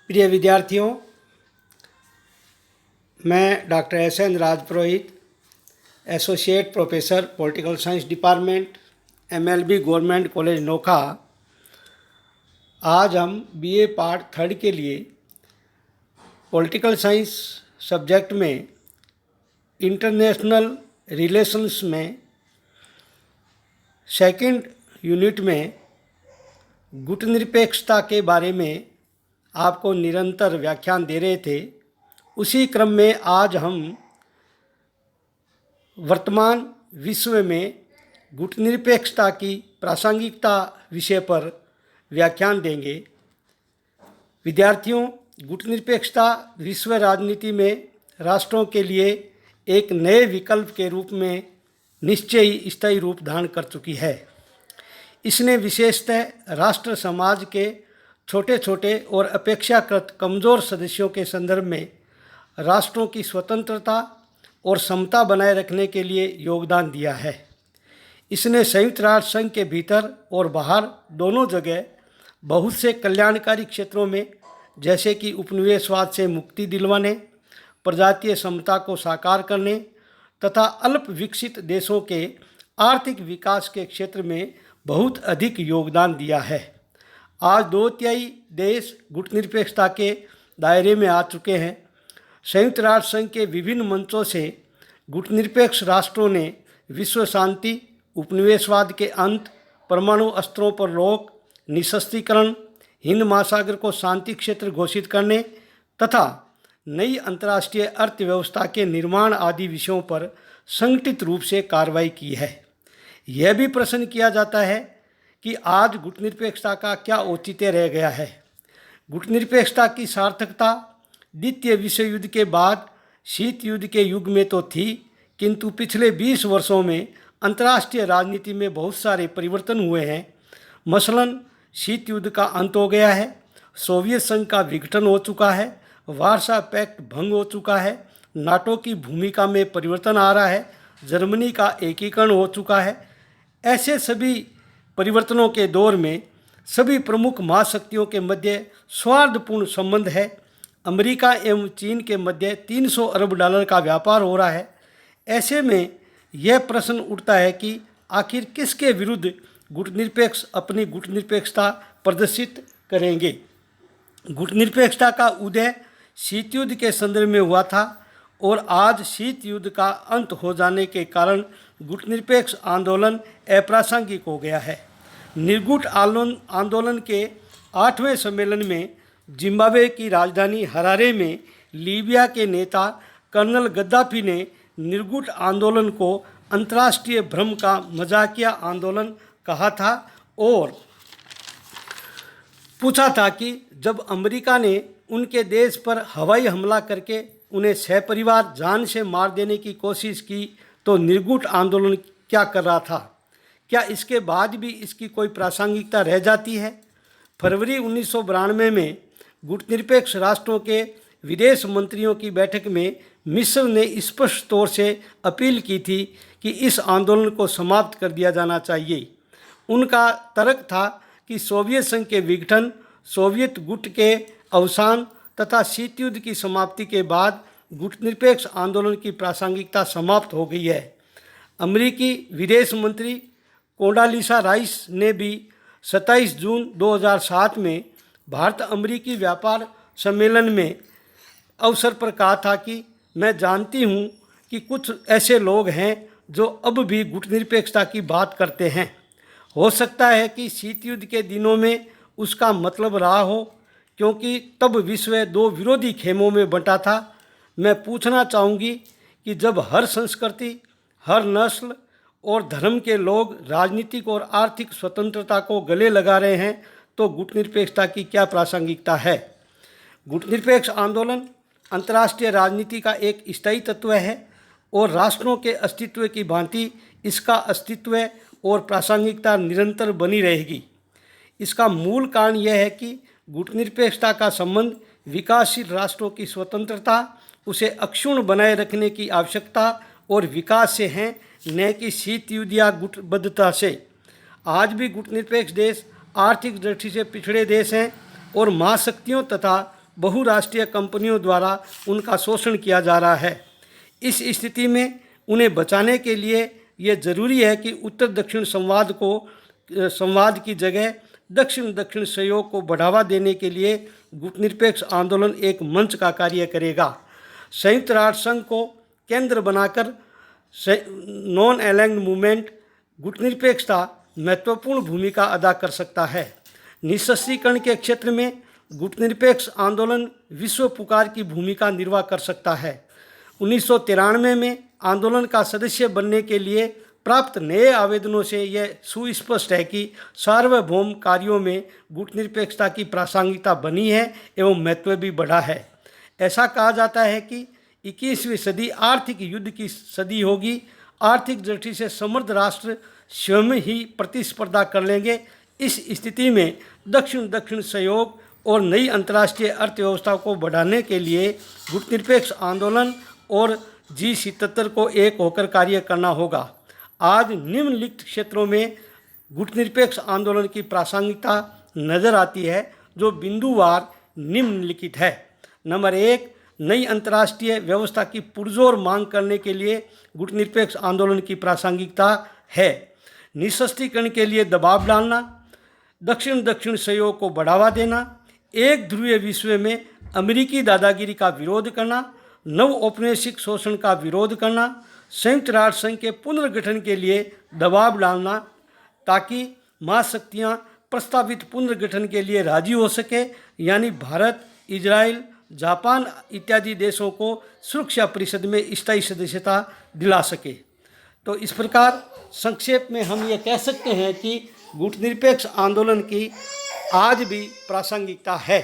प्रिय विद्यार्थियों, मैं doctor S N. Rajpurohit, associate professor political science department, MLB government college Nokha. आज हम बीए पार्ट 3 के लिए पॉलिटिकल साइंस सब्जेक्ट में इंटरनेशनल रिलेशंस में सेकंड यूनिट में गुटनिरपेक्षता के बारे में आपको निरंतर व्याख्यान दे रहे थे। उसी क्रम में आज हम वर्तमान विश्व में गुटनिरपेक्षता की प्रासंगिकता विषय पर व्याख्यान देंगे। विद्यार्थियों, गुटनिरपेक्षता विश्व राजनीति में राष्ट्रों के लिए एक नए विकल्प के रूप में निश्चय ही स्थायी रूप धारण कर चुकी है। इसने विशेषतः राष्ट्र समाज के छोटे छोटे और अपेक्षाकृत कमज़ोर सदस्यों के संदर्भ में राष्ट्रों की स्वतंत्रता और समता बनाए रखने के लिए योगदान दिया है। इसने संयुक्त राष्ट्र संघ के भीतर और बाहर दोनों जगह बहुत से कल्याणकारी क्षेत्रों में, जैसे कि उपनिवेशवाद से मुक्ति दिलवाने, प्रजातीय समता को साकार करने तथा अल्प विकसित देशों के आर्थिक विकास के क्षेत्र में बहुत अधिक योगदान दिया है। आज 2/3 देश गुटनिरपेक्षता के दायरे में आ चुके हैं। संयुक्त राष्ट्र संघ के विभिन्न मंचों से गुटनिरपेक्ष राष्ट्रों ने विश्व शांति, उपनिवेशवाद के अंत, परमाणु अस्त्रों पर रोक, निशस्त्रीकरण, हिंद महासागर को शांति क्षेत्र घोषित करने तथा नई अंतर्राष्ट्रीय अर्थव्यवस्था के निर्माण आदि विषयों पर संगठित रूप से कार्रवाई की है। यह भी प्रश्न किया जाता है कि आज गुटनिरपेक्षता का क्या औचित्य रह गया है। गुटनिरपेक्षता की सार्थकता द्वितीय विश्व युद्ध के बाद शीत युद्ध के युग में तो थी, किंतु पिछले 20 वर्षों में अंतर्राष्ट्रीय राजनीति में बहुत सारे परिवर्तन हुए हैं। मसलन शीत युद्ध का अंत हो गया है, सोवियत संघ का विघटन हो चुका है, वार्सा पैक्ट भंग हो चुका है, नाटो की भूमिका में परिवर्तन आ रहा है, जर्मनी का एकीकरण हो चुका है। ऐसे सभी परिवर्तनों के दौर में सभी प्रमुख महाशक्तियों के मध्य सौहार्दपूर्ण संबंध है। अमेरिका एवं चीन के मध्य 300 अरब डॉलर का व्यापार हो रहा है। ऐसे में यह प्रश्न उठता है कि आखिर किसके विरुद्ध गुटनिरपेक्ष अपनी गुटनिरपेक्षता प्रदर्शित करेंगे। गुटनिरपेक्षता का उदय शीत युद्ध के संदर्भ में हुआ था और आज शीत युद्ध का अंत हो जाने के कारण गुटनिरपेक्ष आंदोलन अप्रासंगिक हो गया है। निर्गुट आंदोलन के 8वें सम्मेलन में जिम्बाब्वे की राजधानी हरारे में लीबिया के नेता कर्नल गद्दाफी ने निर्गुट आंदोलन को अंतर्राष्ट्रीय भ्रम का मजाकिया आंदोलन कहा था और पूछा था कि जब अमेरिका ने उनके देश पर हवाई हमला करके उन्हें सपरिवार जान से मार देने की कोशिश की तो निर्गुट आंदोलन क्या कर रहा था? क्या इसके बाद भी इसकी कोई प्रासंगिकता रह जाती है? फरवरी 1992 में गुटनिरपेक्ष राष्ट्रों के विदेश मंत्रियों की बैठक में मिस्र ने स्पष्ट तौर से अपील की थी कि इस आंदोलन को समाप्त कर दिया जाना चाहिए। उनका तर्क था कि सोवियत संघ के विघटन, सोवियत गुट के अवसान तथा शीत युद्ध की समाप्ति के बाद गुटनिरपेक्ष आंदोलन की प्रासंगिकता समाप्त हो गई है। अमेरिकी विदेश मंत्री कोंडालिसा राइस ने भी 27 जून 2007 में भारत अमेरिकी व्यापार सम्मेलन में अवसर पर कहा था कि मैं जानती हूँ कि कुछ ऐसे लोग हैं जो अब भी गुटनिरपेक्षता की बात करते हैं। हो सकता है कि शीत युद्ध के दिनों में उसका मतलब रहा हो, क्योंकि तब विश्व 2 विरोधी खेमों में बंटा था। मैं पूछना चाहूँगी कि जब हर संस्कृति, हर नस्ल और धर्म के लोग राजनीतिक और आर्थिक स्वतंत्रता को गले लगा रहे हैं तो गुटनिरपेक्षता की क्या प्रासंगिकता है? गुटनिरपेक्ष आंदोलन अंतर्राष्ट्रीय राजनीति का एक स्थायी तत्व है और राष्ट्रों के अस्तित्व की भांति इसका अस्तित्व और प्रासंगिकता निरंतर बनी रहेगी। इसका मूल कारण यह है कि गुटनिरपेक्षता का संबंध विकासशील राष्ट्रों की स्वतंत्रता, उसे अक्षुण्ण बनाए रखने की आवश्यकता और विकास से है, न कि शीत युद्ध या गुटबद्धता से। आज भी गुटनिरपेक्ष देश आर्थिक दृष्टि से पिछड़े देश हैं और महाशक्तियों तथा बहुराष्ट्रीय कंपनियों द्वारा उनका शोषण किया जा रहा है। इस स्थिति में उन्हें बचाने के लिए ये ज़रूरी है कि उत्तर दक्षिण संवाद की जगह दक्षिण दक्षिण सहयोग को बढ़ावा देने के लिए गुटनिरपेक्ष आंदोलन एक मंच का कार्य करेगा। संयुक्त राष्ट्र संघ को केंद्र बनाकर नॉन अलाइन्ड मूवमेंट गुटनिरपेक्षता महत्वपूर्ण भूमिका अदा कर सकता है। निःशस्त्रीकरण के क्षेत्र में गुटनिरपेक्ष आंदोलन विश्व पुकार की भूमिका निर्वाह कर सकता है। 1993 में आंदोलन का सदस्य बनने के लिए प्राप्त नए आवेदनों से यह सुस्पष्ट है कि सार्वभौम कार्यों में गुटनिरपेक्षता की प्रासंगिकता बनी है एवं महत्व भी बढ़ा है। ऐसा कहा जाता है कि 21वीं सदी आर्थिक युद्ध की सदी होगी। आर्थिक दृष्टि से समृद्ध राष्ट्र स्वयं ही प्रतिस्पर्धा कर लेंगे। इस स्थिति में दक्षिण दक्षिण सहयोग और नई अंतर्राष्ट्रीय अर्थव्यवस्था को बढ़ाने के लिए गुटनिरपेक्ष आंदोलन और G77 को एक होकर कार्य करना होगा। आज निम्नलिखित क्षेत्रों में गुटनिरपेक्ष आंदोलन की प्रासंगिकता नजर आती है, जो बिंदुवार निम्नलिखित है। नंबर 1, नई अंतर्राष्ट्रीय व्यवस्था की पुरजोर मांग करने के लिए गुटनिरपेक्ष आंदोलन की प्रासंगिकता है। निःशस्त्रीकरण के लिए दबाव डालना, दक्षिण दक्षिण सहयोग को बढ़ावा देना, एक ध्रुवीय विश्व में अमेरिकी दादागिरी का विरोध करना, नव औपनिवेशिक शोषण का विरोध करना, संयुक्त राष्ट्र संघ के पुनर्गठन के लिए दबाव डालना ताकि महाशक्तियाँ प्रस्तावित पुनर्गठन के लिए राजी हो सके, यानी भारत, इजराइल, जापान इत्यादि देशों को सुरक्षा परिषद में स्थायी सदस्यता दिला सके। तो इस प्रकार संक्षेप में हम ये कह सकते हैं कि गुटनिरपेक्ष आंदोलन की आज भी प्रासंगिकता है।